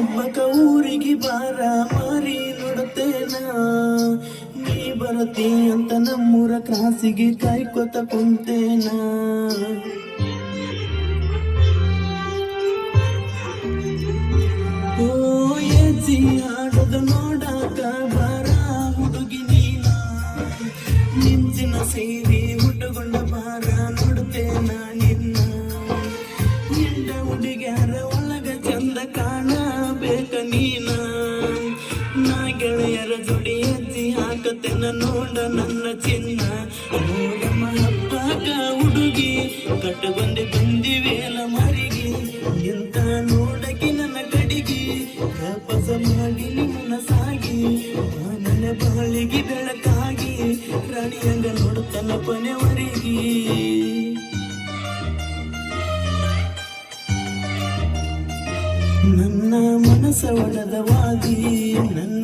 ಹಬ್ಬಕ ಊರಿಗೆ ಬಾರ ಮಾರಿ ನೋಡುತ್ತೇನ ನೀ ಬರತಿ ಅಂತ ನಮ್ಮೂರ ಕ್ರಾಸಿಗೆ ಕಾಯ್ಕೊತ ಕುಂತೇನ ಓ ಎಜ್ಜಿ ಹಾಡೋದು ನೋಡಾಕ ಬಾರ ಹುಡುಗಿ ನೀನ ನಿಂಚಿನ ಸೇರಿ ಹುಟ್ಟುಗೊಂಡ ಬಾರ ನೋಡುತ್ತೇನ ನಿನ್ನ ಎಂಡ ಹುಡುಗ್ಯಾರ ಒಳಗ ಚಂದ ಕಾಣಬೇಕ ನೀನ ನಾ ಗೆಳೆಯರ ಜೋಡಿ ಹೆಜ್ಜೆ ಹಾಕತೇನ ನೋಡ ನನ್ನ ಚಿನ್ನ ನೋಡಮ್ಮ ಹಬ್ಬಕ ಹುಡುಗಿ ಕಟ್ಟಗೊಂಡೆ ಬಂದಿವೇಲ ಮರಿಗೆ ಎಂತ ನೋಡಕಿ ನನ್ನ ಕಡಿಗಿ ಕಪಸ ಮಾಡಿ ನಿಮ್ಮನ ಸಾಗಿ ನನ್ನ ಬಾಳಿಗೆ ಬೆಳಕಾಗಿ ರಾಣಿಯಂಗ ನೋಡುತ್ತನ ಕೊನೆವರೆಗಿ ನನ್ನ ಮನಸ್ಸ ಒಳದವಾದಿ ನನ್ನ